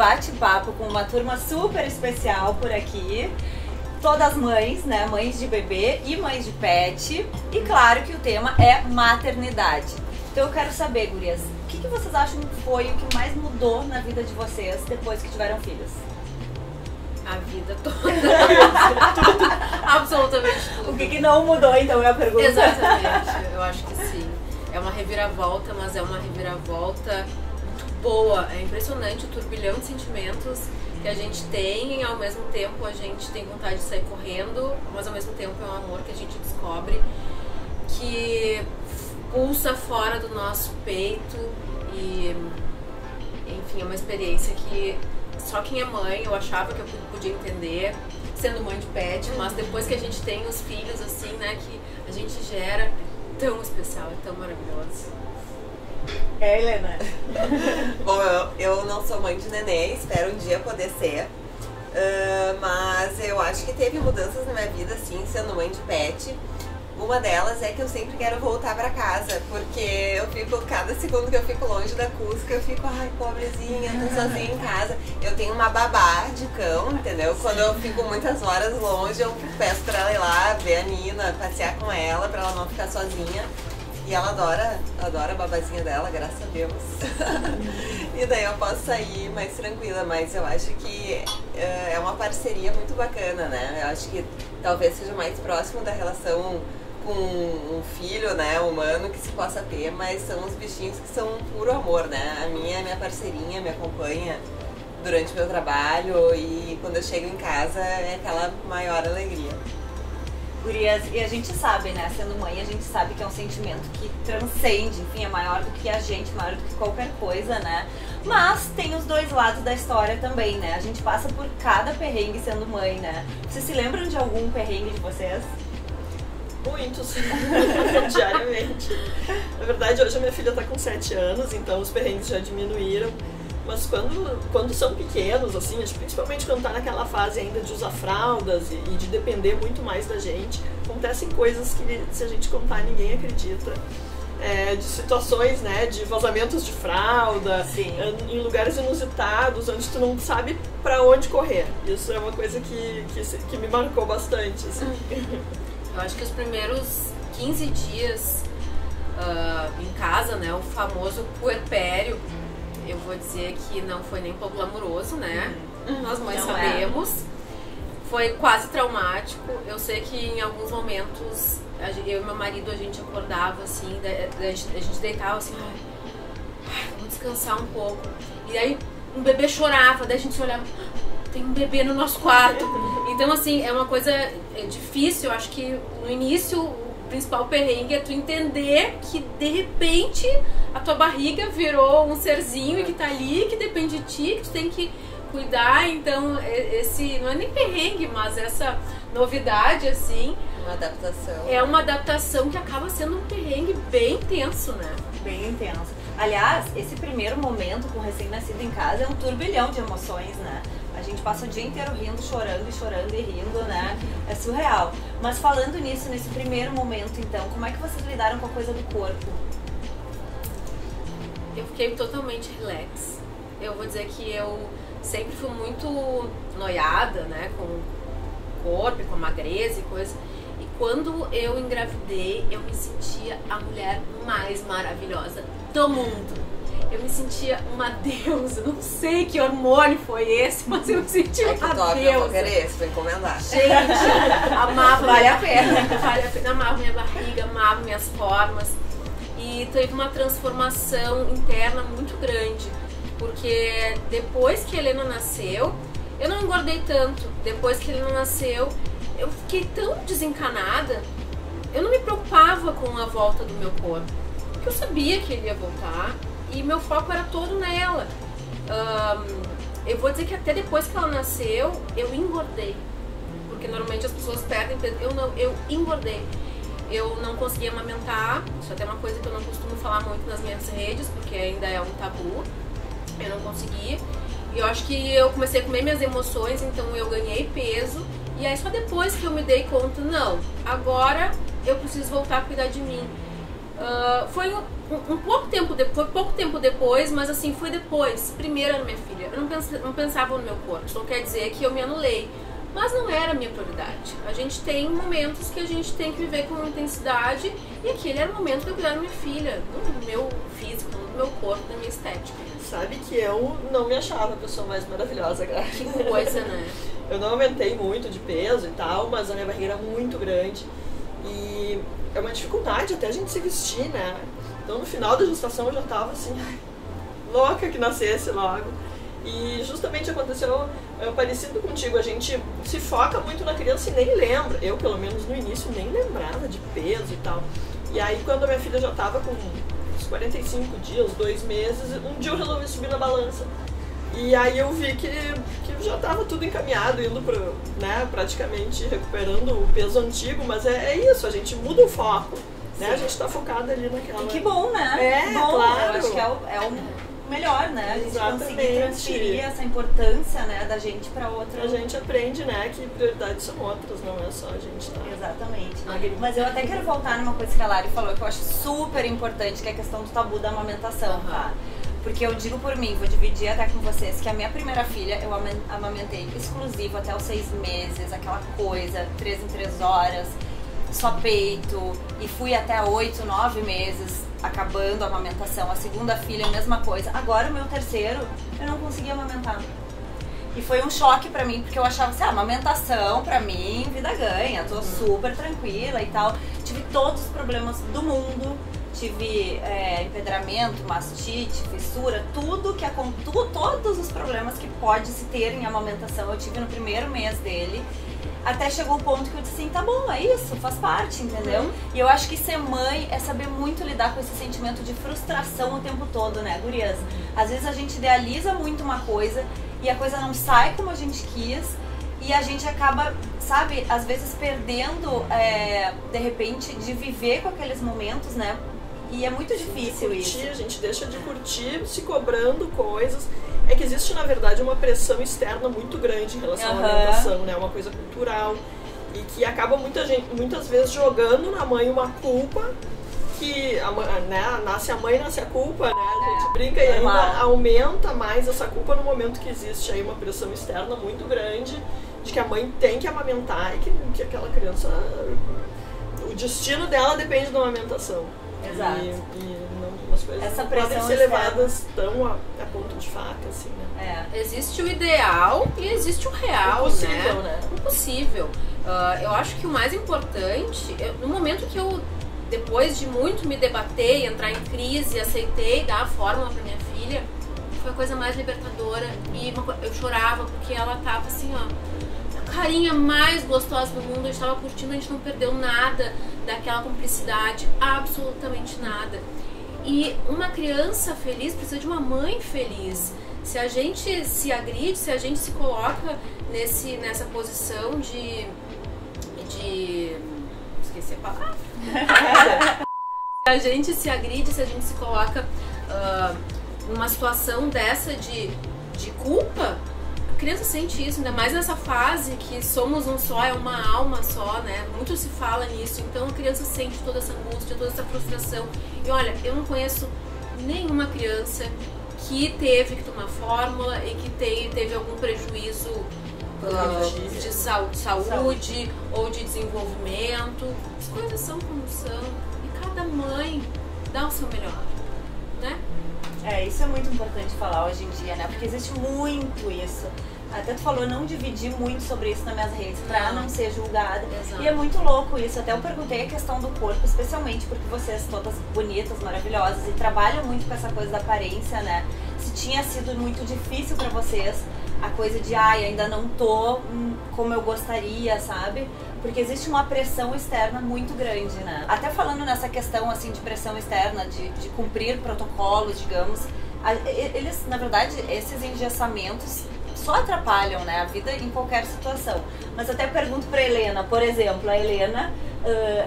bate-papo com uma turma super especial por aqui. Todas mães, né? Mães de bebê e mães de pet. E claro que o tema é maternidade. Então eu quero saber, gurias, o que vocês acham que foi o que mais mudou na vida de vocês depois que tiveram filhos? A vida toda. Absolutamente tudo. O que não mudou, então, é a pergunta? Exatamente, eu acho que sim. É uma reviravolta, mas é uma reviravolta muito boa. É impressionante o turbilhão de sentimentos que a gente tem, e ao mesmo tempo a gente tem vontade de sair correndo, mas ao mesmo tempo é um amor que a gente descobre que pulsa fora do nosso peito e, enfim, é uma experiência que só quem é mãe, eu achava que eu podia entender, sendo mãe de pet, mas depois que a gente tem os filhos, assim, né, que a gente gera, é tão especial, é tão maravilhoso. É, Helena? Bom, eu não sou mãe de nenê, espero um dia poder ser, mas eu acho que teve mudanças na minha vida, assim, sendo mãe de pet. Uma delas é que eu sempre quero voltar pra casa, porque eu fico, cada segundo que eu fico longe da Cusca, eu fico, ai, pobrezinha, tô sozinha em casa. Eu tenho uma babá de cão, entendeu? Quando eu fico muitas horas longe, eu peço pra ela ir lá ver a Nina, passear com ela, pra ela não ficar sozinha. E ela adora a babazinha dela, graças a Deus. E daí eu posso sair mais tranquila, mas eu acho que é uma parceria muito bacana, né? Eu acho que talvez seja mais próximo da relação com um filho, né, humano que se possa ter, mas são os bichinhos que são puro amor, né? A minha parceirinha me acompanha durante o meu trabalho e quando eu chego em casa é aquela maior alegria. Gurias, e a gente sabe, né, sendo mãe, a gente sabe que é um sentimento que transcende, enfim, é maior do que a gente, maior do que qualquer coisa, né? Mas tem os dois lados da história também, né? A gente passa por cada perrengue sendo mãe, né? Vocês se lembram de algum perrengue de vocês? Muitos, diariamente. Na verdade, hoje a minha filha tá com 7 anos, então os perrengues já diminuíram. Mas quando são pequenos, assim, principalmente quando tá naquela fase ainda de usar fraldas e de depender muito mais da gente, acontecem coisas que se a gente contar ninguém acredita. De situações, né, de vazamentos de fralda, em lugares inusitados, onde tu não sabe pra onde correr. Isso é uma coisa que me marcou bastante, assim. Eu acho que os primeiros 15 dias em casa, né, o famoso puerpério, eu vou dizer que não foi nem um pouco glamouroso, né? Nós mães sabemos. Foi quase traumático. Eu sei que em alguns momentos, eu e meu marido, a gente acordava assim, a gente deitava assim, ai, vamos descansar um pouco. E aí um bebê chorava, daí a gente olhava, tem um bebê no nosso quarto. Então assim, é uma coisa difícil. Eu acho que no início o principal perrengue é tu entender que de repente a tua barriga virou um serzinho e que tá ali, que depende de ti, que tu tem que cuidar. Então esse não é nem perrengue, mas essa novidade, assim, uma adaptação. É uma adaptação que acaba sendo um perrengue bem intenso, né? Bem intenso. Aliás, esse primeiro momento com o recém-nascido em casa é um turbilhão de emoções, né? A gente passa o dia inteiro rindo, chorando e rindo, né? É surreal. Mas falando nisso, nesse primeiro momento, então, como é que vocês lidaram com a coisa do corpo? Eu fiquei totalmente relax. Eu vou dizer que eu sempre fui muito noiada, né? Com o corpo, com a magreza e coisa. E quando eu engravidei, eu me sentia a mulher mais maravilhosa do mundo. Eu me sentia uma deusa. Não sei que hormônio foi esse, mas eu me sentia uma deusa. Eu vou querer esse, vou encomendar. Gente, amava. Vale a pena. Vale a pena. Amava minha barriga, amava minhas formas. E teve uma transformação interna muito grande. Porque depois que a Helena nasceu, eu não engordei tanto. Depois que a Helena nasceu, eu fiquei tão desencanada. Eu não me preocupava com a volta do meu corpo. Porque eu sabia que ele ia voltar. E meu foco era todo nela. Eu vou dizer que até depois que ela nasceu, eu engordei. Porque normalmente as pessoas perdem peso. Eu engordei. Eu não conseguia amamentar. Isso é até uma coisa que eu não costumo falar muito nas minhas redes, porque ainda é um tabu. Eu não conseguia. E eu acho que eu comecei a comer minhas emoções, então eu ganhei peso. E aí só depois que eu me dei conta, não, agora eu preciso voltar a cuidar de mim. Foi pouco tempo depois, mas assim, foi depois. Primeiro era minha filha. Eu não pensava no meu corpo. Isso não quer dizer que eu me anulei. Mas não era a minha prioridade. A gente tem momentos que a gente tem que viver com intensidade, e aquele era o momento que eu cuidava da minha filha, do meu físico, do meu corpo, da minha estética. Sabe que eu não me achava a pessoa mais maravilhosa, grávida. Que coisa, né? Eu não aumentei muito de peso e tal, mas a minha barriga era muito grande. E é uma dificuldade até a gente se vestir, né? Então no final da gestação eu já tava assim, louca que nascesse logo. E justamente aconteceu parecido contigo, a gente se foca muito na criança e nem lembra. Eu, pelo menos no início, nem lembrava de peso e tal. E aí quando a minha filha já tava com uns 45 dias, 2 meses, um dia eu resolvi subir na balança. E aí eu vi que já estava tudo encaminhado, indo pro, né, praticamente recuperando o peso antigo, mas é isso, a gente muda o foco, né? A gente está focado ali naquela... E que bom, né? É, bom, claro. Eu acho que é o melhor, né? A gente Exatamente. conseguir transferir essa importância, né, da gente para outra. A gente aprende, né, que prioridades são outras, não é só a gente tá... Exatamente. magrinha. Mas eu até quero voltar numa coisa que a Lari falou, que eu acho super importante, que é a questão do tabu da amamentação, tá? Porque eu digo por mim, vou dividir até com vocês, que a minha primeira filha eu amamentei exclusivo até os 6 meses, aquela coisa, 3 em 3 horas, só peito, e fui até 8, 9 meses acabando a amamentação. A segunda filha, a mesma coisa. Agora o meu terceiro, eu não conseguia amamentar. E foi um choque pra mim, porque eu achava assim, amamentação pra mim, vida ganha, tô super tranquila e tal. Tive todos os problemas do mundo. Tive empedramento, mastite, fissura, todos os problemas que pode se ter em amamentação eu tive no primeiro mês dele. Até chegou o ponto que eu disse assim, tá bom, é isso, faz parte, entendeu? E eu acho que ser mãe é saber muito lidar com esse sentimento de frustração o tempo todo, né, gurias? Às vezes a gente idealiza muito uma coisa e a coisa não sai como a gente quis. E a gente acaba, sabe, às vezes perdendo, de repente, de viver com aqueles momentos, né? E é muito difícil isso. A gente deixa de curtir se cobrando coisas. É que existe, na verdade, uma pressão externa muito grande em relação à alimentação, né? Uma coisa cultural. E que acaba muitas vezes jogando na mãe uma culpa que, né, nasce a mãe, nasce a culpa, né? A gente brinca e ainda aumenta mais essa culpa no momento que existe aí uma pressão externa muito grande de que a mãe tem que amamentar e que aquela criança, o destino dela depende da amamentação. Exato. E não, as coisas essa não pressão podem ser levadas tão a ponto de faca, assim, né? Existe o ideal e existe o real, o possível, né? O possível. Eu acho que o mais importante, no momento que eu, depois de muito me debater, entrar em crise, aceitei dar a fórmula pra minha filha, foi a coisa mais libertadora. E eu chorava porque ela tava assim, ó, carinha mais gostosa do mundo, a gente tava curtindo, a gente não perdeu nada daquela cumplicidade, absolutamente nada. E uma criança feliz precisa de uma mãe feliz. Se a gente se agride, se a gente se coloca nessa posição de esqueci a palavra. Se a gente se agride, se a gente se coloca numa situação dessa de culpa, a criança sente isso, ainda mais nessa fase que somos um só, é uma alma só, né? Muito se fala nisso, então a criança sente toda essa angústia, toda essa frustração. E olha, eu não conheço nenhuma criança que teve que tomar fórmula e que teve algum prejuízo de saúde ou de desenvolvimento. As coisas são como são e cada mãe dá o seu melhor, né? Isso é muito importante falar hoje em dia, né? Porque existe muito isso. Até tu falou não dividir muito sobre isso nas minhas redes pra não ser julgada. Exato. E é muito louco isso. Até eu perguntei a questão do corpo, especialmente porque vocês todas bonitas, maravilhosas e trabalham muito com essa coisa da aparência, né? Se tinha sido muito difícil pra vocês a coisa de ainda não tô como eu gostaria, sabe? Porque existe uma pressão externa muito grande, né? Até falando nessa questão, assim, de pressão externa, de cumprir protocolos, digamos, eles, na verdade, esses engessamentos só atrapalham, né, a vida em qualquer situação. Mas até pergunto pra Helena, por exemplo, a Helena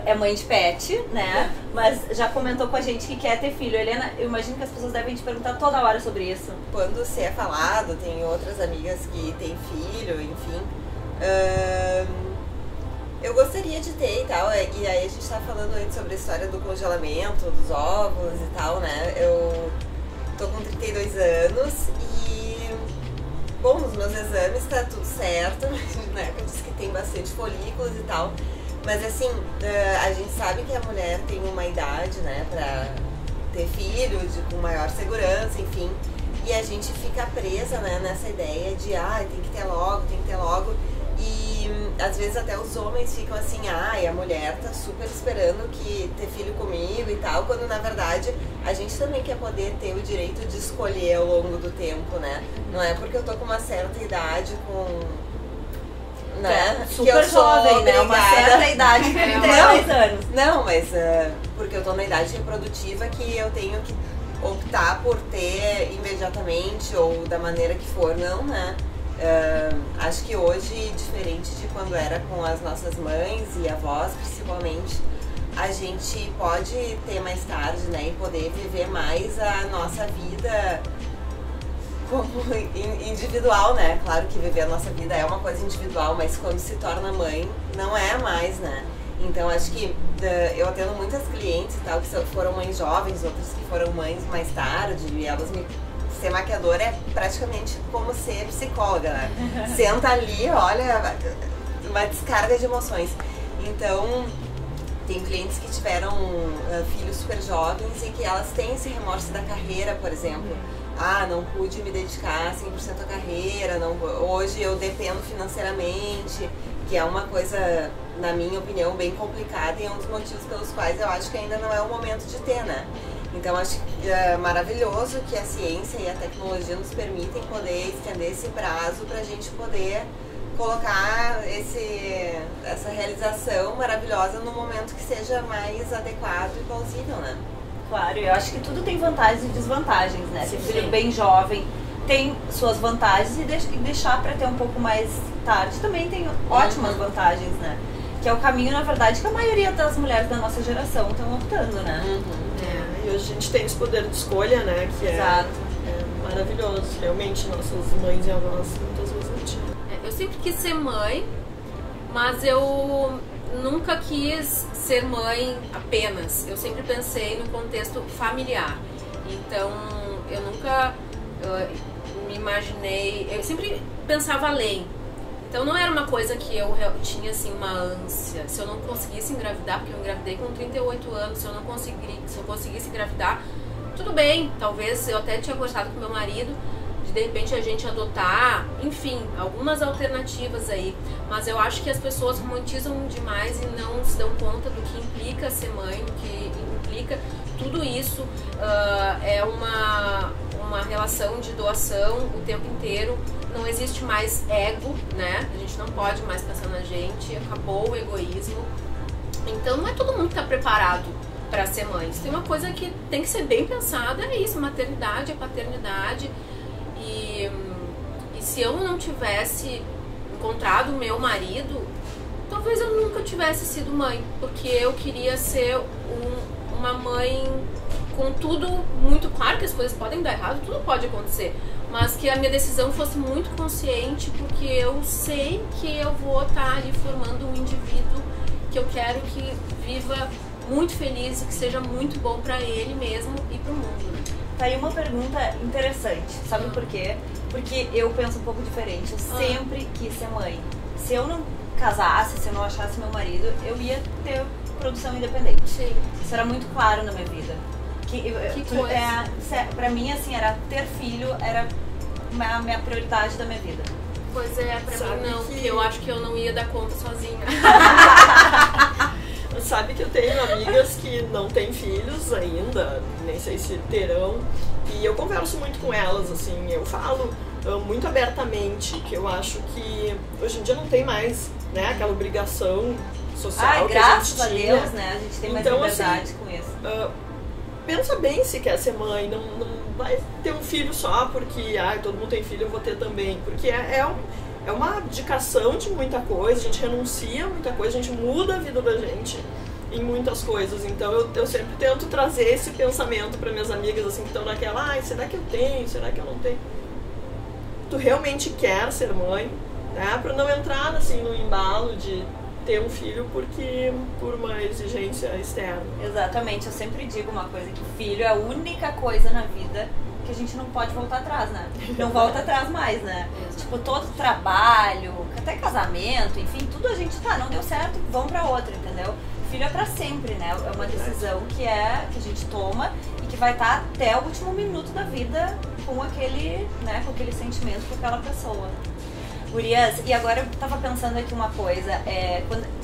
é mãe de pet, né, mas já comentou com a gente que quer ter filho. Helena, eu imagino que as pessoas devem te perguntar toda hora sobre isso. Quando se é falado, tem outras amigas que têm filho, enfim... Eu gostaria de ter e tal, e aí a gente tava falando antes sobre a história do congelamento, dos óvulos e tal, né? Eu tô com 32 anos e, bom, nos meus exames tá tudo certo, né? Eu disse que tem bastante folículos e tal, mas assim, a gente sabe que a mulher tem uma idade, né, pra ter filho, com maior segurança, enfim, e a gente fica presa, né, nessa ideia de, tem que ter logo, e às vezes até os homens ficam assim, a mulher tá super esperando que ter filho comigo e tal, quando na verdade a gente também quer poder ter o direito de escolher ao longo do tempo, né? Não é porque eu tô com uma certa idade, né? Super que eu sou jovem, né? Uma certa idade, 32 anos. Não, mas porque eu tô na idade reprodutiva que eu tenho que optar por ter imediatamente ou da maneira que for, não, né? Acho que hoje, diferente de quando era com as nossas mães e avós, principalmente, a gente pode ter mais tarde, né, e poder viver mais a nossa vida como individual, né? Claro que viver a nossa vida é uma coisa individual, mas quando se torna mãe, não é mais, né? Então acho que eu atendo muitas clientes e tal que foram mães jovens, outras que foram mães mais tarde, e elas ser maquiadora é praticamente como ser psicóloga, né? Senta ali, olha, uma descarga de emoções. Então, tem clientes que tiveram filhos super jovens e que elas têm esse remorso da carreira, por exemplo. Não pude me dedicar 100% à carreira, hoje eu dependo financeiramente, que é uma coisa, na minha opinião, bem complicada e é um dos motivos pelos quais eu acho que ainda não é o momento de ter, né? Então acho que é maravilhoso que a ciência e a tecnologia nos permitem poder estender esse prazo para a gente poder colocar essa realização maravilhosa no momento que seja mais adequado e plausível, né? Claro, eu acho que tudo tem vantagens e desvantagens, né? Ser filho bem jovem tem suas vantagens e deixar para ter um pouco mais tarde também tem ótimas vantagens, né? Que é o caminho, na verdade, que a maioria das mulheres da nossa geração estão optando, né? E hoje a gente tem esse poder de escolha, né? Que Exato. é maravilhoso. Realmente, nossas mães e avós muitas vezes não tinham. Eu sempre quis ser mãe, mas eu nunca quis ser mãe apenas. Eu sempre pensei no contexto familiar. Então, eu nunca me imaginei... Eu sempre pensava além. Então não era uma coisa que eu tinha assim uma ânsia. Se eu não conseguisse engravidar, porque eu engravidei com 38 anos, se eu conseguisse engravidar, tudo bem. Talvez eu até tinha gostado com meu marido de repente a gente adotar, enfim, algumas alternativas aí. Mas eu acho que as pessoas romantizam demais e não se dão conta do que implica ser mãe, do que implica tudo isso. É uma relação de doação o tempo inteiro. Não existe mais ego, né? A gente não pode mais pensar na gente, acabou o egoísmo. Então não é todo mundo que está preparado para ser mãe. Se tem uma coisa que tem que ser bem pensada, é isso, maternidade, paternidade. E se eu não tivesse encontrado o meu marido, talvez eu nunca tivesse sido mãe, porque eu queria ser uma mãe com tudo muito claro, que as coisas podem dar errado, tudo pode acontecer, mas que a minha decisão fosse muito consciente, porque eu sei que eu vou estar ali formando um indivíduo que eu quero que viva muito feliz e que seja muito bom para ele mesmo e para o mundo, né? Tá aí uma pergunta interessante, sabe por quê? Porque eu penso um pouco diferente, eu sempre quis ser mãe. Se eu não casasse, se eu não achasse meu marido, eu ia ter produção independente. Sim. Isso era muito claro na minha vida. Que coisa. Pra mim, assim, era ter filho, era a minha prioridade da minha vida. Pois é, pra mim não, porque eu acho que eu não ia dar conta sozinha. Sabe que eu tenho amigas que não têm filhos ainda, nem sei se terão, e eu converso muito com elas, assim, eu falo muito abertamente que eu acho que hoje em dia não tem mais, né, aquela obrigação social que a gente tinha. Graças a Deus, né, a gente tem mais liberdade assim, com isso. Pensa bem se quer ser mãe, não vai ter um filho só porque todo mundo tem filho, eu vou ter também, porque é uma abdicação de muita coisa, a gente renuncia a muita coisa, a gente muda a vida da gente em muitas coisas. Então eu sempre tento trazer esse pensamento para minhas amigas assim, que estão naquela, será que eu tenho, será que eu não tenho? Tu realmente quer ser mãe, né? Para não entrar assim no embalo de ter um filho por uma exigência externa. Exatamente, eu sempre digo uma coisa, que filho é a única coisa na vida que a gente não pode voltar atrás, né? Não volta atrás mais, né? Tipo, todo trabalho, até casamento, enfim, tudo a gente não deu certo, vamos pra outra, entendeu? Filho é pra sempre, né? É uma decisão que a gente toma e que vai estar até o último minuto da vida com aquele, né, com aquele sentimento com aquela pessoa. Gurias, e agora eu tava pensando aqui uma coisa,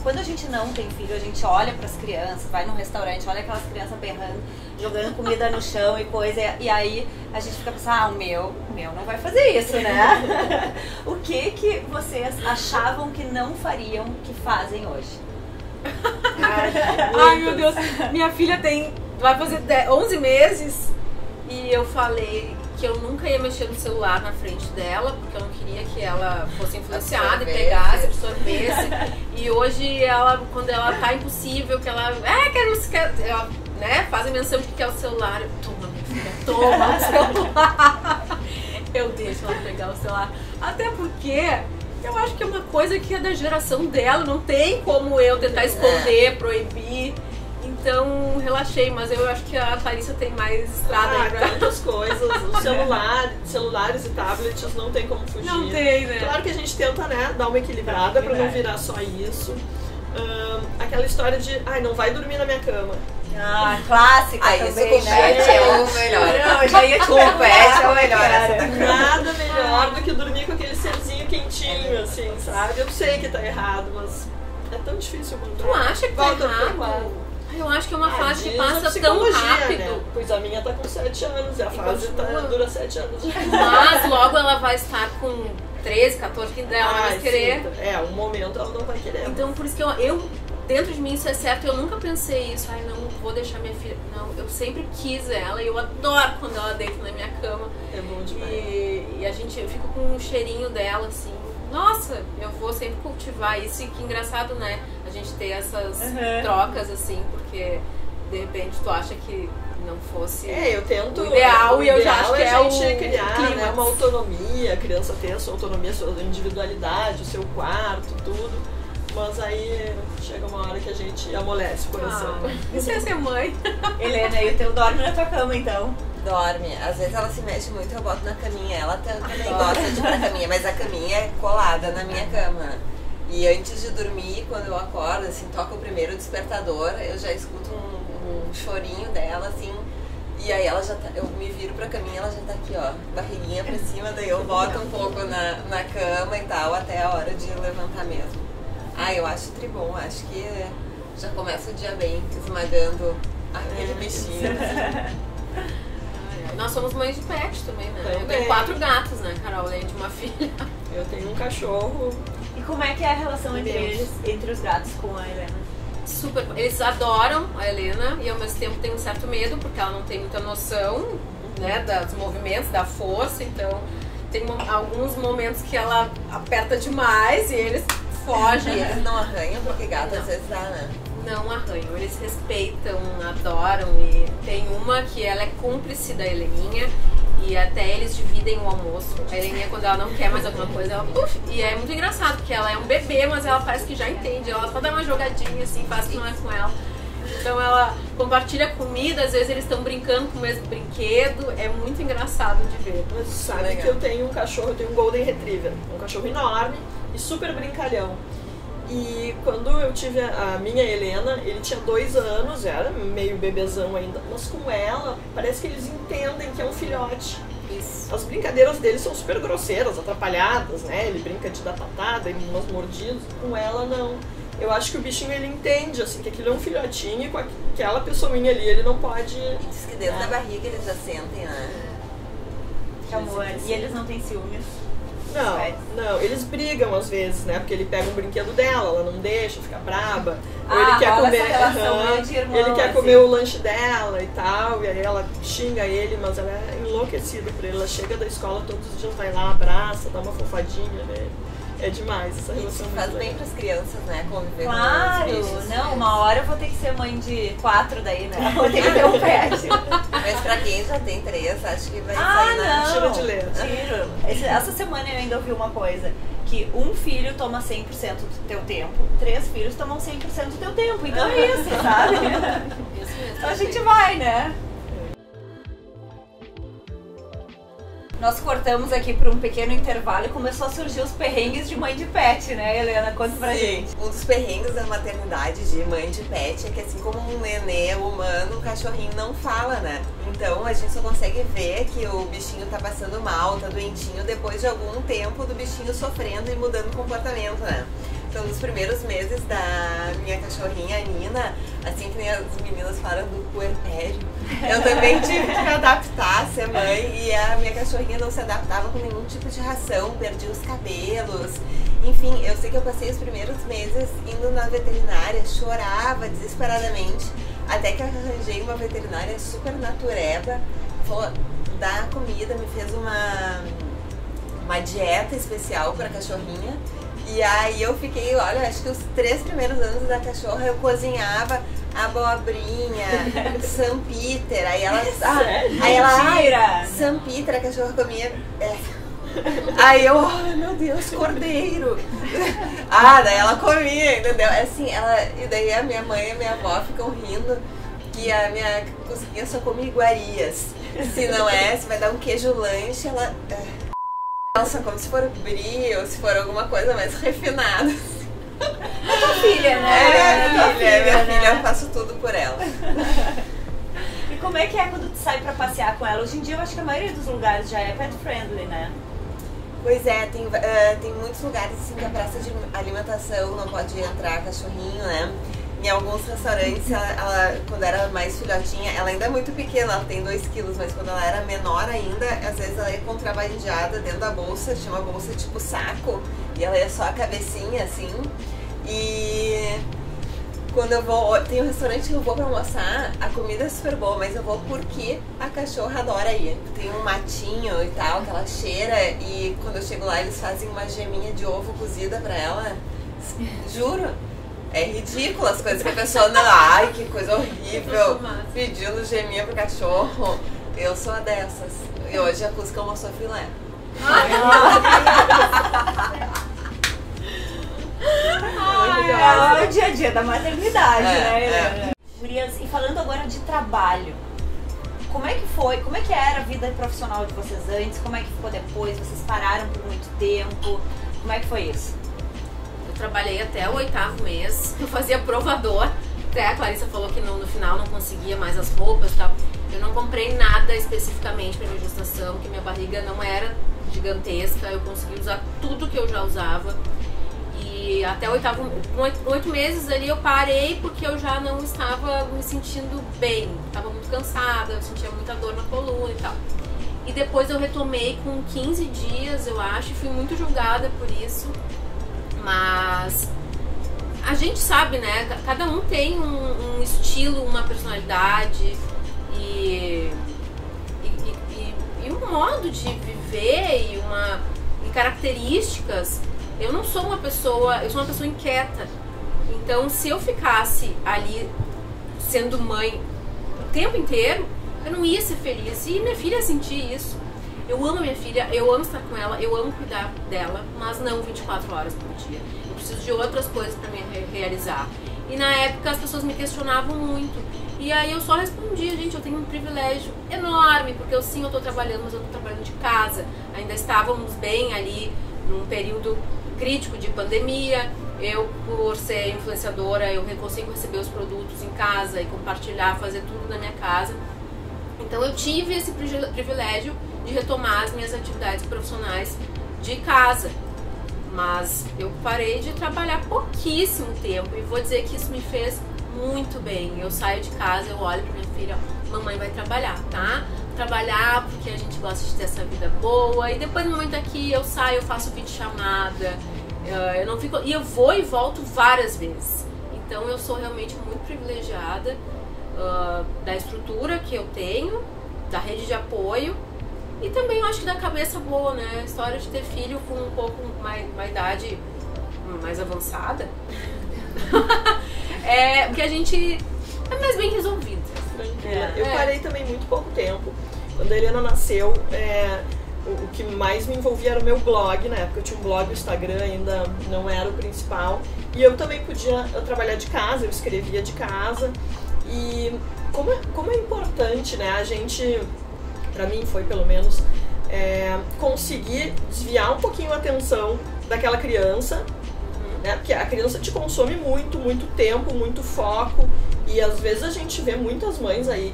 quando a gente não tem filho, a gente olha pras crianças, vai num restaurante, olha aquelas crianças berrando, jogando comida no chão e coisa, e aí a gente fica pensando, o meu não vai fazer isso, né? O que vocês achavam que não fariam, que fazem hoje? Ai, meu Deus, minha filha vai fazer 11 meses e eu falei que eu nunca ia mexer no celular na frente dela, porque eu não queria que ela fosse influenciada e pegasse, absorvesse. E hoje, quando ela tá impossível, que ela ela, né, faz a menção de que quer o celular. Toma, minha filha, toma o celular. Eu deixo ela pegar o celular. Até porque eu acho que é uma coisa que é da geração dela, não tem como eu tentar esconder, proibir. Então, relaxei, mas eu acho que a Clarissa tem mais estrada aí pra... tantas coisas, celulares e tablets não tem como fugir. Não tem, né? Claro que a gente tenta, né, dar uma equilibrada pra não virar só isso. Aquela história de, não vai dormir na minha cama. Clássica também, isso com pet é o melhor. Não, eu já ia te com pet é o melhor. Nada melhor do que dormir com aquele serzinho quentinho, assim, sabe? Eu sei que tá errado, mas é tão difícil mandar. Tu acha que tá errado? Eu acho que é uma fase que passa tão rápido. Né? Pois a minha tá com 7 anos e a fase dura 7 anos. Mas logo ela vai estar com 13, 14, que ela vai querer. Sim, um momento ela não vai querer. Então por isso que eu dentro de mim isso é certo, eu nunca pensei isso, não vou deixar minha filha. Não, eu sempre quis ela e eu adoro quando ela deita na minha cama. É bom demais. E eu fico com um cheirinho dela, assim. Nossa, eu vou sempre cultivar isso, e que engraçado, né? A gente ter essas trocas, assim, porque de repente tu acha que não fosse eu tento, o ideal, e eu já acho que é a gente criar, né, uma autonomia, a criança ter a sua autonomia, a sua individualidade, o seu quarto, tudo. Mas aí chega uma hora que a gente amolece o coração. Isso é ser mãe. Helena, e o teu dorme na tua cama, então? Dorme. Às vezes ela se mexe muito, eu boto na caminha. Ela também gosta de ir pra caminha, mas a caminha é colada na minha cama. E antes de dormir, quando eu acordo, assim, toca o primeiro despertador, eu já escuto um chorinho dela, assim. E aí ela já tá, eu me viro pra caminha, ela já tá aqui, ó, barriguinha pra cima, daí eu boto um pouco na cama e tal, até a hora de levantar mesmo. Eu acho tribom, acho que já começa o dia bem, esmagando aquele bichinho. Nós somos mães de pet também, né? Também. Eu tenho 4 gatos, né, Carol, além de uma filha. Eu tenho um cachorro. E como é que é a relação entre os gatos com a Helena? Super. Eles adoram a Helena e ao mesmo tempo tem um certo medo, porque ela não tem muita noção, né, dos movimentos, da força, então tem alguns momentos que ela aperta demais e eles fogem. E eles não arranham, porque gato às vezes dá, né? Não arranham, eles respeitam, adoram, e tem uma que ela é cúmplice da Heleninha e até eles dividem o almoço. A Heleninha, quando ela não quer mais alguma coisa, ela puf, e é muito engraçado, porque ela é um bebê, mas ela parece que já entende, ela só dá uma jogadinha assim, faz que não é com ela. Então ela compartilha comida, às vezes eles estão brincando com o mesmo brinquedo, é muito engraçado de ver. Mas sabe que eu tenho um cachorro, eu tenho um Golden Retriever, um cachorro enorme e super brincalhão. E quando eu tive a minha Helena, ele tinha 2 anos, era meio bebezão ainda, mas com ela, parece que eles entendem que é um filhote. Isso. As brincadeiras dele são super grosseiras, atrapalhadas, né? Ele brinca de dar patada e umas mordidas, com ela não. Eu acho que o bichinho, ele entende, assim, que aquilo é um filhotinho e com aquela pessoinha ali, ele não pode... E diz que dentro da barriga eles já sentem, né? Que amor. E eles não têm ciúmes? Não, eles brigam às vezes, né? Porque ele pega um brinquedo dela, ela não deixa, fica braba. Ou ele quer comer, ele quer comer o lanche dela e tal, e aí ela xinga ele, mas ela é enlouquecida por ele. Ela chega da escola todos os dias, vai lá, abraça, dá uma fofadinha, né? É demais essa relação. Isso faz bem pras crianças, né? Conviver claro, com os bichos. Não, uma hora eu vou ter que ser mãe de 4 daí, né? Vou ter que ter um pet. Mas pra quem já tem 3, acho que vai sair na tira de letra. Tiro. Essa semana eu ainda ouvi uma coisa, que um filho toma 100% do teu tempo, 3 filhos tomam 100% do teu tempo. Então é isso, sabe? Isso mesmo. Então a gente vai, né? Nós cortamos aqui por um pequeno intervalo e começou a surgir os perrengues de mãe de pet, né, Helena? Conta pra gente. Um dos perrengues da maternidade de mãe de pet é que assim como um nenê humano, o cachorrinho não fala, né? Então a gente só consegue ver que o bichinho tá passando mal, tá doentinho, depois de algum tempo do bichinho sofrendo e mudando o comportamento, né? Então nos primeiros meses da minha cachorrinha, a Nina, assim que nem as meninas falam do puerpério, eu também tive que me adaptar a ser mãe e a minha cachorrinha não se adaptava com nenhum tipo de ração, perdia os cabelos. Enfim, eu sei que eu passei os primeiros meses indo na veterinária, chorava desesperadamente, até que eu arranjei uma veterinária super natureba, falou, dá comida, me fez uma dieta especial para cachorrinha. E aí eu fiquei, olha, acho que os 3 primeiros anos da cachorra eu cozinhava abobrinha, San Peter, aí ela... San Peter, a cachorra comia... Aí eu, oh meu Deus, cordeiro! Daí ela comia, entendeu? Assim, e daí a minha mãe e a minha avó ficam rindo que a minha cozinha só come iguarias. Se não se vai dar um queijo lanche, ela só come se for brie ou se for alguma coisa mais refinada. É tua filha, né? Minha filha, eu faço tudo por ela. E como é que é quando tu sai pra passear com ela? Hoje em dia eu acho que a maioria dos lugares já é pet friendly, né? Pois é, tem muitos lugares assim que a praça de alimentação não pode entrar cachorrinho, né? Em alguns restaurantes, ela quando era mais filhotinha, ela ainda é muito pequena, ela tem 2 quilos, mas quando ela era menor ainda, às vezes ela é contrabandeada dentro da bolsa, tinha uma bolsa tipo saco, e ela é só a cabecinha assim. E quando eu vou, tem um restaurante que eu vou pra almoçar, a comida é super boa, mas eu vou porque a cachorra adora ir. Tem um matinho e tal, que ela cheira, e quando eu chego lá eles fazem uma geminha de ovo cozida pra ela, juro. É ridículo as coisas que a pessoa não... Ai, que coisa horrível. Pedindo geminha pro cachorro. Eu sou a dessas. E hoje a Cusca almoçou filé. É o dia a dia da maternidade, né? Gurias, e falando agora de trabalho, como é que foi? Como é que era a vida profissional de vocês antes? Como é que ficou depois? Vocês pararam por muito tempo? Como é que foi isso? Trabalhei até o 8º mês, eu fazia provador, até a Clarissa falou que no final não conseguia mais as roupas e tal. Eu não comprei nada especificamente para minha gestação, porque minha barriga não era gigantesca, eu consegui usar tudo que eu já usava. E até o 8 meses ali eu parei porque eu já não estava me sentindo bem, estava muito cansada, eu sentia muita dor na coluna e tal. E depois eu retomei com 15 dias, eu acho, e fui muito julgada por isso. Mas a gente sabe, né? Cada um tem um estilo, uma personalidade e um modo de viver e características. Eu não sou uma pessoa, eu sou uma pessoa inquieta. Então, se eu ficasse ali sendo mãe o tempo inteiro, eu não ia ser feliz. E minha filha sentir isso. Eu amo minha filha, eu amo estar com ela, eu amo cuidar dela, mas não 24 horas por dia. Eu preciso de outras coisas para me realizar. E na época as pessoas me questionavam muito. E aí eu só respondia, gente, eu tenho um privilégio enorme, porque eu tô trabalhando, mas eu tô trabalhando de casa. Ainda estávamos bem ali num período crítico de pandemia. Eu, por ser influenciadora, eu consigo receber os produtos em casa e compartilhar, fazer tudo na minha casa. Então eu tive esse privilégio de retomar as minhas atividades profissionais de casa. Mas eu parei de trabalhar pouquíssimo tempo e vou dizer que isso me fez muito bem. Eu saio de casa, eu olho pra minha filha, mamãe vai trabalhar, tá? Trabalhar porque a gente gosta de ter essa vida boa. E depois do momento aqui eu saio, eu faço videochamada, eu não fico... E eu vou e volto várias vezes. Então eu sou realmente muito privilegiada da estrutura que eu tenho, da rede de apoio. E também eu acho que da cabeça boa, né? A história de ter filho com um pouco uma idade mais avançada. Porque a gente é mais bem resolvido. Eu parei também muito pouco tempo. Quando a Helena nasceu, o que mais me envolvia era o meu blog. Na época eu tinha um blog, o Instagram ainda não era o principal. E eu também podia trabalhar de casa, eu escrevia de casa. E como é importante, né, a gente, pra mim foi pelo menos, conseguir desviar um pouquinho a atenção daquela criança, né, porque a criança te consome muito, muito tempo, muito foco. E às vezes a gente vê muitas mães aí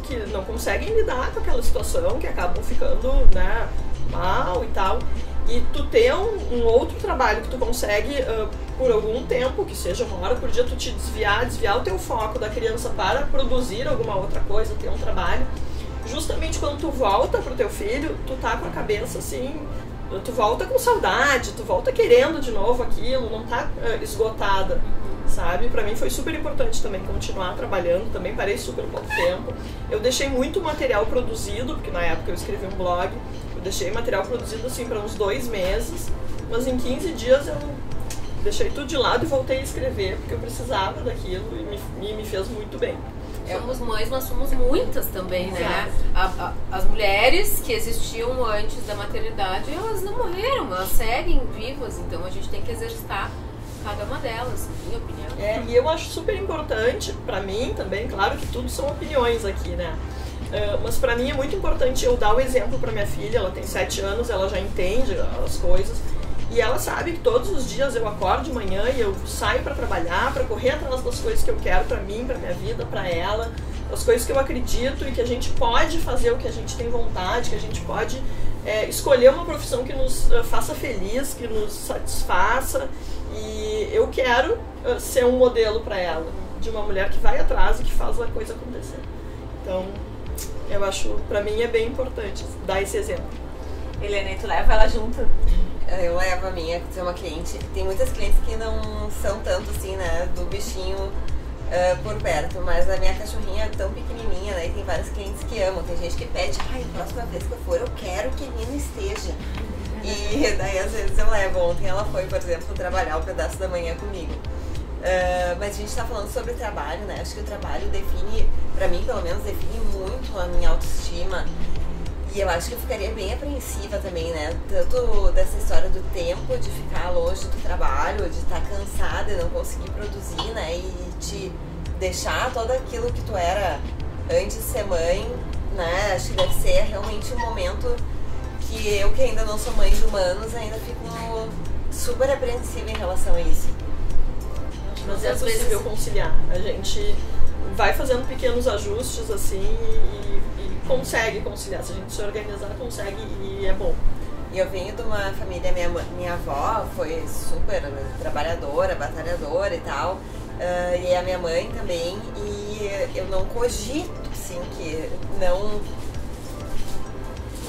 que não conseguem lidar com aquela situação, que acabam ficando, né, mal e tal. E tu ter um outro trabalho que tu consegue por algum tempo, que seja 1 hora por dia, tu te desviar o teu foco da criança para produzir alguma outra coisa, ter um trabalho. Justamente quando tu volta pro teu filho, tu tá com a cabeça assim, tu volta com saudade, tu volta querendo de novo aquilo, não tá esgotada, sabe? Pra mim foi super importante também continuar trabalhando, também parei super pouco tempo. Eu deixei muito material produzido, porque na época eu escrevi um blog, eu deixei material produzido assim para uns 2 meses, mas em 15 dias eu deixei tudo de lado e voltei a escrever, porque eu precisava daquilo e me fez muito bem. Somos mães, mas somos muitas também, né? As mulheres que existiam antes da maternidade, elas não morreram, elas seguem vivas, então a gente tem que exercitar cada uma delas, na minha opinião. E eu acho super importante, pra mim também, claro que tudo são opiniões aqui, né? Mas pra mim é muito importante eu dar o exemplo pra minha filha, ela tem 7 anos, ela já entende as coisas. E ela sabe que todos os dias eu acordo de manhã e eu saio para trabalhar, para correr atrás das coisas que eu quero para mim, para minha vida, para ela, as coisas que eu acredito e que a gente pode fazer o que a gente tem vontade, que a gente pode escolher uma profissão que nos faça feliz, que nos satisfaça. E eu quero ser um modelo para ela, de uma mulher que vai atrás e que faz a coisa acontecer. Então, eu acho, para mim é bem importante dar esse exemplo. Helena, tu leva ela junto? Eu levo a minha, que tem uma cliente, tem muitas clientes que não são tanto assim, né, do bichinho por perto, mas a minha cachorrinha é tão pequenininha, né, e tem vários clientes que amam, tem gente que pede, a próxima vez que eu for eu quero que a Nina esteja. E daí às vezes eu levo. Ontem ela foi, por exemplo, trabalhar um pedaço da manhã comigo. Mas a gente tá falando sobre trabalho, né, acho que o trabalho define, pra mim pelo menos, define muito a minha autoestima. E eu acho que eu ficaria bem apreensiva também, né? Tanto dessa história do tempo, de ficar longe do trabalho, de estar cansada e não conseguir produzir, né? E te deixar todo aquilo que tu era antes de ser mãe, né? Acho que deve ser realmente um momento que eu, que ainda não sou mãe de humanos, ainda fico super apreensiva em relação a isso. Mas é possível conciliar. A gente vai fazendo pequenos ajustes assim e consegue conciliar. Se a gente se organizar, consegue e é bom. E eu venho de uma família, minha avó foi super trabalhadora, batalhadora e tal, e a minha mãe também, e eu não cogito, assim, que não...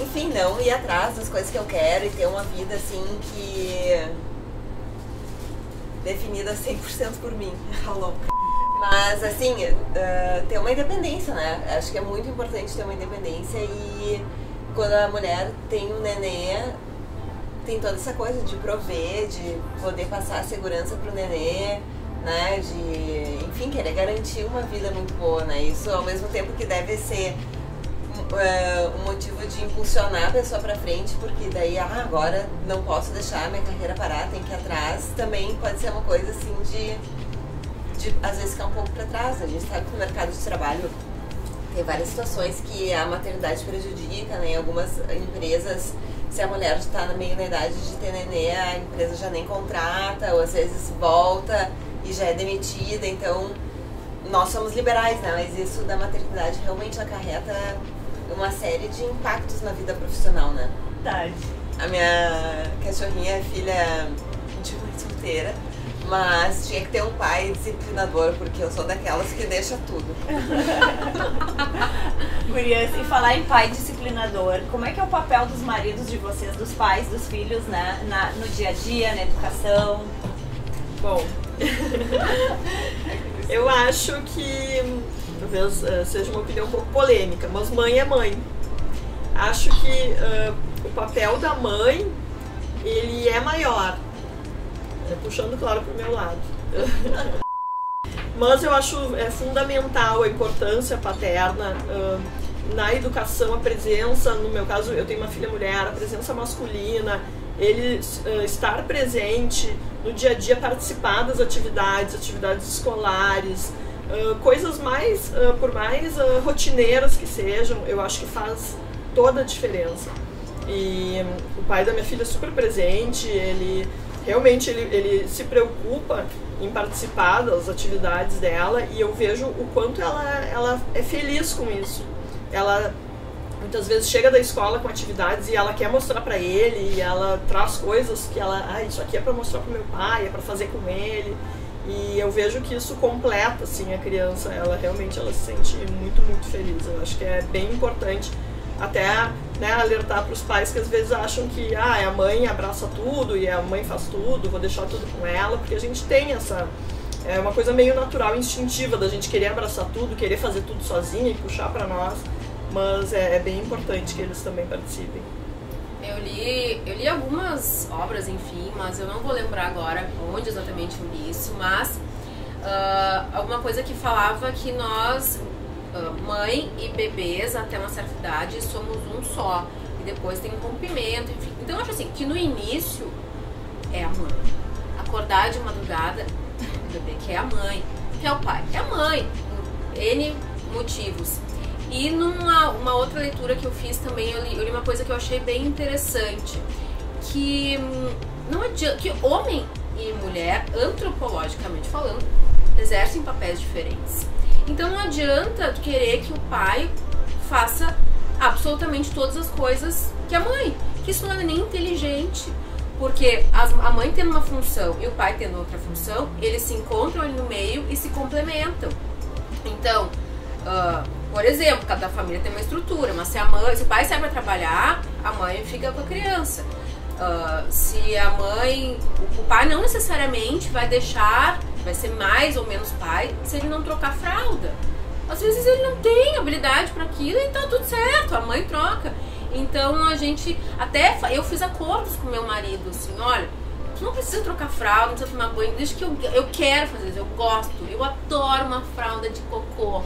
Enfim, não ir atrás das coisas que eu quero e ter uma vida, assim, que... definida 100% por mim. Mas, assim, ter uma independência, né? Acho que é muito importante ter uma independência e quando a mulher tem um nenê, tem toda essa coisa de prover, de poder passar a segurança pro nenê, né? De, enfim, querer garantir uma vida muito boa, né? Isso, ao mesmo tempo que deve ser um motivo de impulsionar a pessoa pra frente, porque daí, agora não posso deixar a minha carreira parar, tem que ir atrás. Também pode ser uma coisa, assim, de às vezes ficar um pouco para trás. A gente sabe que no mercado de trabalho tem várias situações que a maternidade prejudica, né? Em algumas empresas, se a mulher está meio na idade de ter nenê, a empresa já nem contrata, ou às vezes volta e já é demitida. Então, nós somos liberais, né? Mas isso da maternidade realmente acarreta uma série de impactos na vida profissional, né? Verdade. A minha cachorrinha é filha de mãe solteira, mas tinha que ter um pai disciplinador, porque eu sou daquelas que deixa tudo. Gurias, e falar em pai disciplinador, como é que é o papel dos maridos de vocês, dos pais, dos filhos, né, no dia a dia, na educação? Bom, eu acho que, talvez seja uma opinião um pouco polêmica, mas mãe é mãe. Acho que o papel da mãe, ele é maior. Puxando, claro, pro meu lado. Mas eu acho fundamental a importância paterna na educação, a presença, no meu caso eu tenho uma filha mulher, a presença masculina, ele estar presente no dia a dia, participar das atividades escolares, coisas mais, por mais rotineiras que sejam, eu acho que faz toda a diferença. E o pai da minha filha é super presente, ele realmente ele se preocupa em participar das atividades dela, e eu vejo o quanto ela é feliz com isso. Ela muitas vezes chega da escola com atividades e ela quer mostrar para ele, e ela traz coisas que ela, isso aqui é para mostrar pro meu pai, é para fazer com ele. E eu vejo que isso completa assim a criança, ela realmente ela se sente muito, muito feliz. Eu acho que é bem importante até, né, alertar para os pais que às vezes acham que a mãe abraça tudo e a mãe faz tudo, vou deixar tudo com ela, porque a gente tem essa, é uma coisa meio natural, instintiva da gente querer abraçar tudo, querer fazer tudo sozinha e puxar para nós, mas é bem importante que eles também participem. Eu li algumas obras, enfim, mas eu não vou lembrar agora onde exatamente eu li isso, mas alguma coisa que falava que nós, mãe e bebês até uma certa idade, somos um só, e depois tem um rompimento, enfim. Então eu acho assim, que no início é a mãe. Acordar de madrugada, o bebê quer a mãe, quer o pai, quer a mãe, N motivos. E numa outra leitura que eu fiz também, eu li uma coisa que eu achei bem interessante, que não adianta, que homem e mulher, antropologicamente falando, exercem papéis diferentes. Então não adianta tu querer que o pai faça absolutamente todas as coisas que a mãe, que isso não é nem inteligente, porque a mãe tendo uma função e o pai tendo outra função, eles se encontram ali no meio e se complementam. Então, por exemplo, cada família tem uma estrutura, mas se o pai sai para trabalhar, a mãe fica com a criança. Se a mãe, o pai não necessariamente vai ser mais ou menos pai se ele não trocar fralda. Às vezes ele não tem habilidade para aquilo e tá tudo certo, a mãe troca. Então eu fiz acordos com meu marido, assim, olha, tu não precisa trocar fralda, não precisa tomar banho, desde que eu quero fazer isso, eu gosto, eu adoro uma fralda de cocô,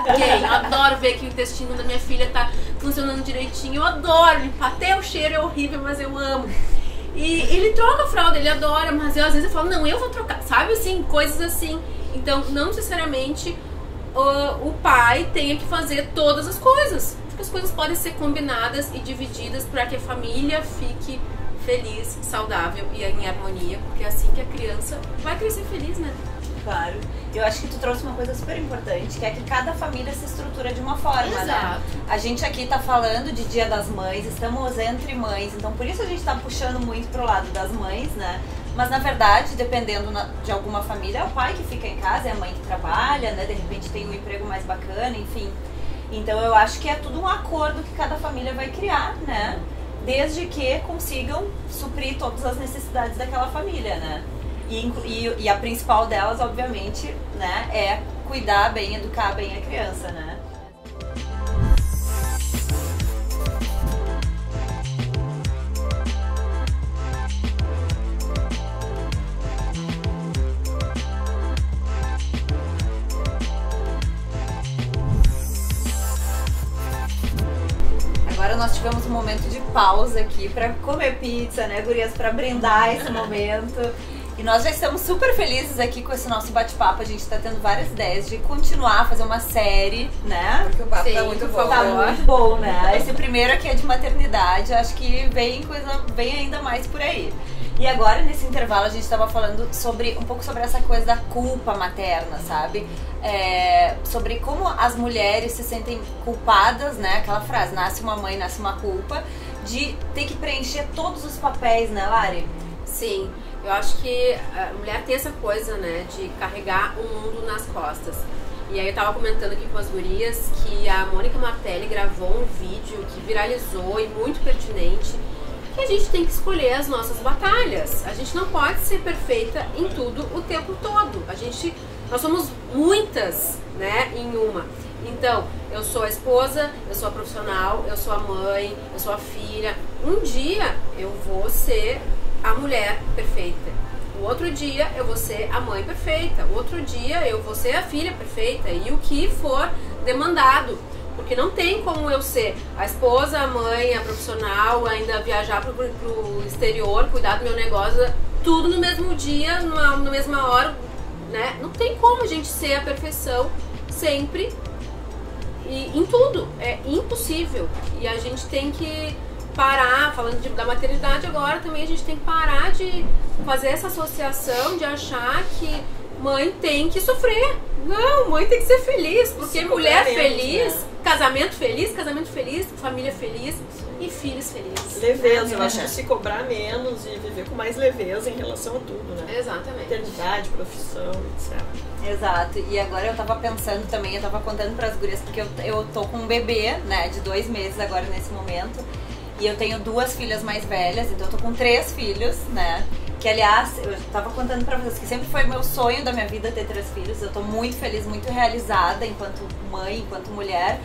eu adoro ver que o intestino da minha filha tá funcionando direitinho, eu adoro limpar, até o cheiro é horrível, mas eu amo. E ele troca a fralda, ele adora, mas às vezes eu falo, não, eu vou trocar, sabe assim, coisas assim. Então não necessariamente o pai tenha que fazer todas as coisas. As coisas podem ser combinadas e divididas para que a família fique feliz, saudável e em harmonia, porque é assim que a criança vai crescer feliz, né? Claro. Eu acho que tu trouxe uma coisa super importante, que é que cada família se estrutura de uma forma, Exato. né? A gente aqui tá falando de Dia das Mães, estamos entre mães, então por isso a gente tá puxando muito pro lado das mães, né? Mas na verdade, dependendo de alguma família, é o pai que fica em casa, é a mãe que trabalha, né? De repente tem um emprego mais bacana, enfim. Então eu acho que é tudo um acordo que cada família vai criar, né? Desde que consigam suprir todas as necessidades daquela família, né? E a principal delas, obviamente, né, é cuidar bem, educar bem a criança, né? Agora nós tivemos um momento de pausa aqui pra comer pizza, né, gurias? Pra brindar esse momento. E nós já estamos super felizes aqui com esse nosso bate-papo. A gente tá tendo várias ideias de continuar a fazer uma série, né? Porque o papo Sim, tá muito por bom. Tá muito bom, né? Esse primeiro aqui é de maternidade. Acho que vem ainda mais por aí. E agora, nesse intervalo, a gente tava falando um pouco sobre essa coisa da culpa materna, sabe? Sobre como as mulheres se sentem culpadas, né? Aquela frase, nasce uma mãe, nasce uma culpa, de ter que preencher todos os papéis, né, Lari? Sim, eu acho que a mulher tem essa coisa, né, de carregar o mundo nas costas. E aí eu tava comentando aqui com as gurias que a Mônica Martelli gravou um vídeo que viralizou e muito pertinente, que a gente tem que escolher as nossas batalhas. A gente não pode ser perfeita em tudo o tempo todo. Nós somos muitas, né, em uma. Então, eu sou a esposa, eu sou a profissional, eu sou a mãe, eu sou a filha. Um dia eu vou ser a mulher perfeita. O outro dia eu vou ser a mãe perfeita. O outro dia eu vou ser a filha perfeita. E o que for demandado. Porque não tem como eu ser a esposa, a mãe, a profissional, ainda viajar pro exterior, cuidar do meu negócio, tudo no mesmo dia, na mesma hora, né? Não tem como a gente ser a perfeição sempre e em tudo. É impossível. E a gente tem que parar, falando da maternidade agora, também a gente tem que parar de fazer essa associação, de achar que mãe tem que sofrer. Não, mãe tem que ser feliz, porque mulher feliz, né? Casamento feliz, família feliz e filhos felizes. Leveza, eu acho que se cobrar menos e viver com mais leveza em relação a tudo, né? Exatamente. Maternidade, profissão, etc. Exato, e agora eu tava pensando também, eu tava contando pras gurias, porque eu tô com um bebê, né, de 2 meses agora nesse momento, e eu tenho 2 filhas mais velhas, então eu tô com 3 filhos, né, que aliás, eu tava contando pra vocês que sempre foi meu sonho da minha vida ter 3 filhos, eu tô muito feliz, muito realizada enquanto mãe, enquanto mulher,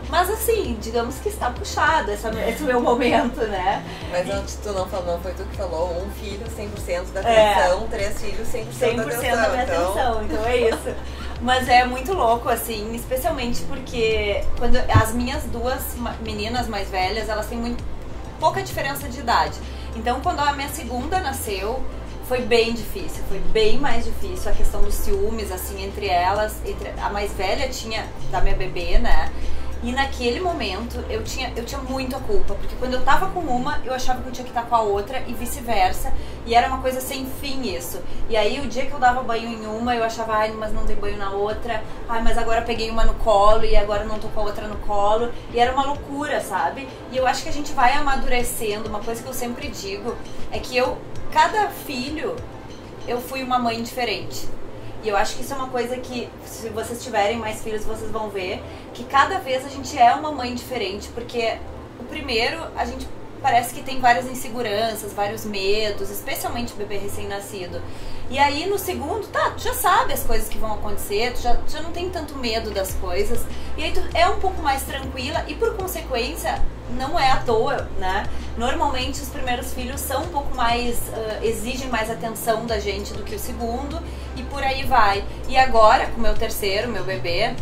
mas assim, digamos que está puxado esse meu momento, né? Mas antes tu não falou, não foi tu que falou, 1 filho 100% da atenção, 3 filhos 100% da atenção. 100% da minha atenção, então é isso. Mas é muito louco, assim, especialmente porque quando as minhas 2 meninas mais velhas, elas têm pouca diferença de idade. Então quando a minha segunda nasceu, foi bem difícil, foi bem mais difícil a questão dos ciúmes, assim, entre elas. A mais velha tinha, da minha bebê, né? E naquele momento eu tinha muito a culpa, porque quando eu tava com uma, eu achava que eu tinha que estar com a outra e vice-versa. E era uma coisa sem fim isso. E aí o dia que eu dava banho em uma, eu achava, ai, mas não dei banho na outra. Ai, mas agora eu peguei uma no colo e agora não tô com a outra no colo. E era uma loucura, sabe? E eu acho que a gente vai amadurecendo. Uma coisa que eu sempre digo é que cada filho, eu fui uma mãe diferente. E eu acho que isso é uma coisa que, se vocês tiverem mais filhos, vocês vão ver que cada vez a gente é uma mãe diferente, porque o primeiro, a gente parece que tem várias inseguranças, vários medos, especialmente o bebê recém-nascido. E aí no segundo, tu já sabe as coisas que vão acontecer, tu já não tem tanto medo das coisas, e aí tu é um pouco mais tranquila e por consequência, não é à toa, né? Normalmente os primeiros filhos são um pouco mais, exigem mais atenção da gente do que o segundo, e por aí vai. E agora, com o meu terceiro, meu bebê,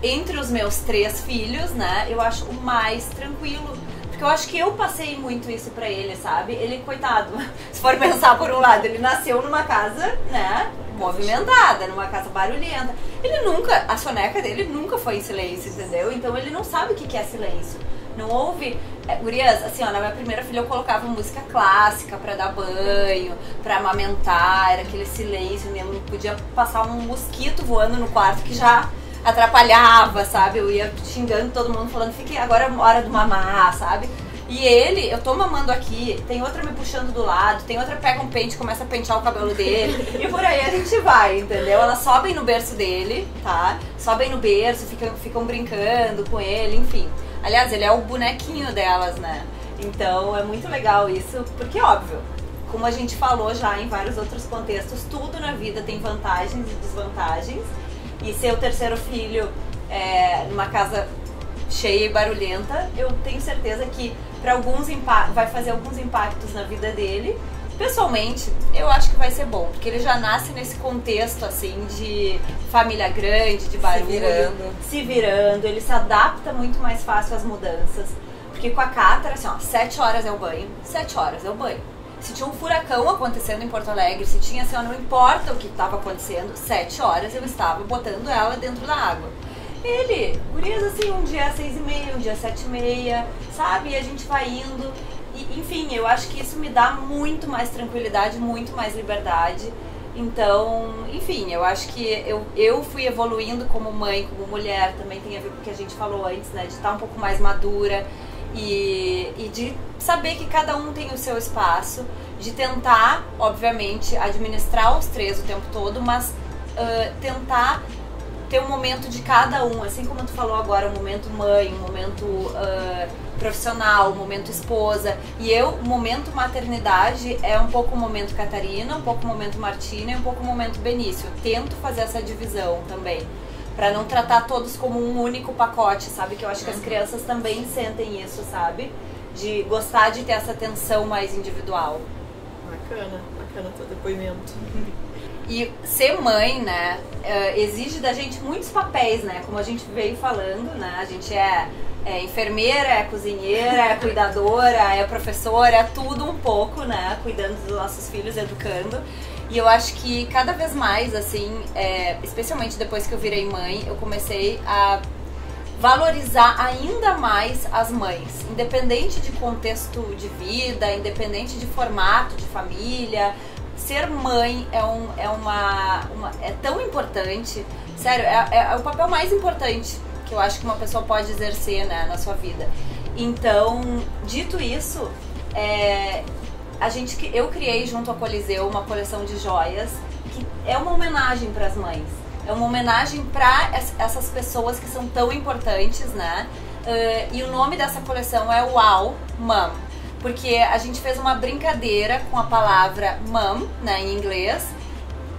entre os meus 3 filhos, né, eu acho o mais tranquilo. Porque eu acho que eu passei muito isso pra ele, sabe? Ele, coitado, se for pensar por um lado, ele nasceu numa casa, né, movimentada, numa casa barulhenta. Ele nunca, a soneca dele nunca foi em silêncio, entendeu? Então ele não sabe o que é silêncio. Não houve... Gurias, assim, ó, na minha primeira filha eu colocava música clássica pra dar banho, pra amamentar, era aquele silêncio mesmo, não podia passar um mosquito voando no quarto que já atrapalhava, sabe? Eu ia xingando todo mundo, falando, fique agora é hora do mamar, sabe? E ele, eu tô mamando aqui, tem outra me puxando do lado, tem outra pega um pente e começa a pentear o cabelo dele, e por aí a gente vai, entendeu? Elas sobem no berço dele, tá? Sobem no berço, ficam brincando com ele, enfim. Aliás, ele é o bonequinho delas, né? Então é muito legal isso, porque óbvio, como a gente falou já em vários outros contextos, tudo na vida tem vantagens e desvantagens. E ser o terceiro filho numa casa cheia e barulhenta, eu tenho certeza que para alguns vai fazer alguns impactos na vida dele. Pessoalmente, eu acho que vai ser bom, porque ele já nasce nesse contexto assim de família grande, de barulho, se virando, ele se adapta muito mais fácil às mudanças. Porque com a Cátara, assim, ó, 7 horas é o banho, 7 horas é o banho. Se tinha um furacão acontecendo em Porto Alegre, se tinha, assim, ó, não importa o que estava acontecendo, 7 horas eu estava botando ela dentro da água. Ele, gurias, assim, um dia 6h30, um dia 7h30, sabe? E a gente vai indo. E, enfim, eu acho que isso me dá muito mais tranquilidade, muito mais liberdade. Então, enfim, eu acho que eu fui evoluindo como mãe, como mulher, também tem a ver com o que a gente falou antes, né? De estar um pouco mais madura e de saber que cada um tem o seu espaço, de tentar, obviamente, administrar os 3 o tempo todo, mas tentar ter um momento de cada um, assim como tu falou agora, um momento mãe, um momento profissional, um momento esposa, e o momento maternidade é um pouco o momento Catarina, um pouco o momento Martina e um pouco o momento Benício. Eu tento fazer essa divisão também, pra não tratar todos como um único pacote, sabe? Que eu acho que as crianças também sentem isso, sabe? De gostar de ter essa atenção mais individual. Bacana teu depoimento. E ser mãe, né, exige da gente muitos papéis, né? Como a gente veio falando, né? A gente é enfermeira, é cozinheira, é cuidadora, é professora, é tudo um pouco, né? Cuidando dos nossos filhos, educando. E eu acho que cada vez mais, assim, especialmente depois que eu virei mãe, eu comecei a valorizar ainda mais as mães, independente de contexto de vida, independente de formato de família. Ser mãe é tão importante, sério, é o papel mais importante que eu acho que uma pessoa pode exercer, né, na sua vida. Então, dito isso, eu criei junto ao Coliseu uma coleção de joias que é uma homenagem para as mães. É uma homenagem para essas pessoas que são tão importantes, né? E o nome dessa coleção é Wow Mom, porque a gente fez uma brincadeira com a palavra mom, né, em inglês,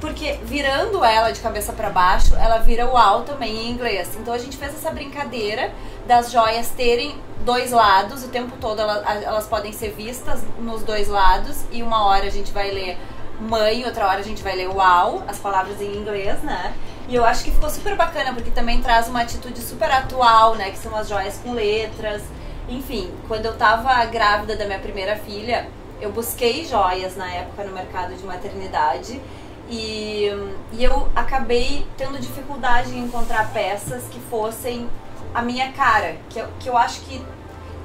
porque virando ela de cabeça para baixo, ela vira wow também em inglês. Então a gente fez essa brincadeira das joias terem dois lados, o tempo todo elas podem ser vistas nos dois lados, e uma hora a gente vai ler mãe, outra hora a gente vai ler wow, as palavras em inglês, né? E eu acho que ficou super bacana, porque também traz uma atitude super atual, né? Que são as joias com letras. Enfim, quando eu tava grávida da minha primeira filha, eu busquei joias na época no mercado de maternidade. E eu acabei tendo dificuldade em encontrar peças que fossem a minha cara. Que eu acho que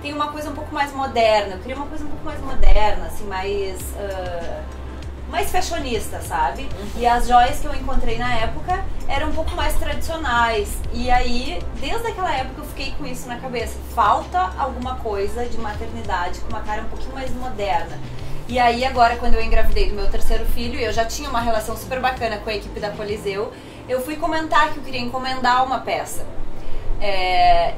tem uma coisa um pouco mais moderna. Eu queria uma coisa um pouco mais moderna, assim, mais fashionista, sabe? E as joias que eu encontrei na época eram um pouco mais tradicionais. E aí, desde aquela época, eu fiquei com isso na cabeça. Falta alguma coisa de maternidade com uma cara um pouquinho mais moderna. E aí, agora, quando eu engravidei do meu terceiro filho, eu já tinha uma relação super bacana com a equipe da Coliseu, eu fui comentar que eu queria encomendar uma peça.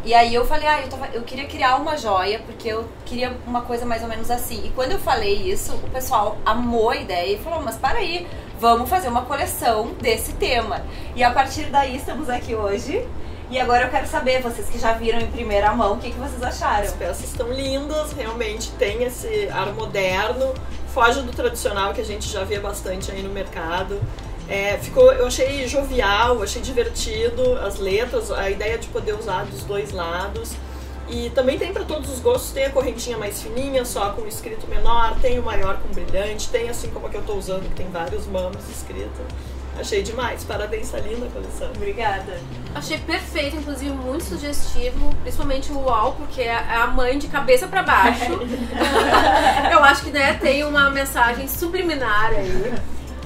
E aí eu falei, eu queria criar uma joia, porque eu queria uma coisa mais ou menos assim. E quando eu falei isso, o pessoal amou a ideia e falou, mas para aí, vamos fazer uma coleção desse tema. E a partir daí estamos aqui hoje. E agora eu quero saber, vocês que já viram em primeira mão, o que vocês acharam? As peças estão lindas, realmente tem esse ar moderno, foge do tradicional que a gente já vê bastante aí no mercado. Eu achei jovial, achei divertido as letras, a ideia de poder usar dos dois lados. E também tem para todos os gostos, tem a correntinha mais fininha, só com escrito menor, tem o maior com brilhante, tem assim como a que eu estou usando, que tem vários mamos escritos. Achei demais, parabéns, tá linda a coleção. Obrigada. Achei perfeito, inclusive muito sugestivo, principalmente o UAU, porque é a mãe de cabeça para baixo. Eu acho que, né, tem uma mensagem subliminar aí.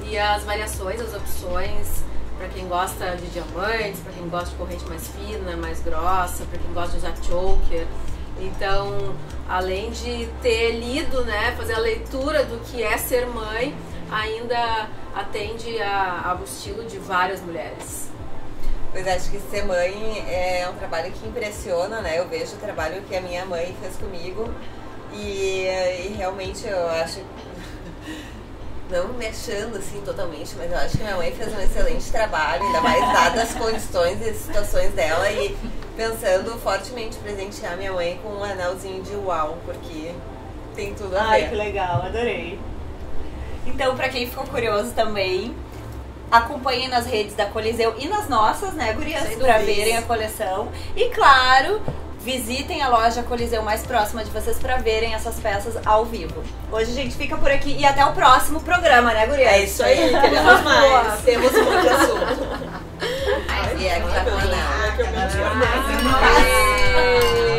E as variações, as opções, para quem gosta de diamantes, para quem gosta de corrente mais fina, mais grossa, para quem gosta de usar choker. Então, além de ter lido, né, fazer a leitura do que é ser mãe, ainda atende ao estilo de várias mulheres. Pois acho que ser mãe é um trabalho que impressiona, né? Eu vejo o trabalho que a minha mãe fez comigo e realmente eu acho, não me achando assim totalmente, mas eu acho que minha mãe fez um excelente trabalho, ainda mais dadas as condições e situações dela, e pensando fortemente em presentear minha mãe com um anelzinho de uau, porque tem tudo a ver. Ai, que legal, adorei. Então, pra quem ficou curioso também, acompanhem nas redes da Coliseu e nas nossas, né, gurias, pra verem a coleção. E claro, visitem a loja Coliseu mais próxima de vocês pra verem essas peças ao vivo. Hoje a gente fica por aqui e até o próximo programa, né, gurias? É isso aí, queremos mais. Temos um monte de assunto. Ai, é que tá com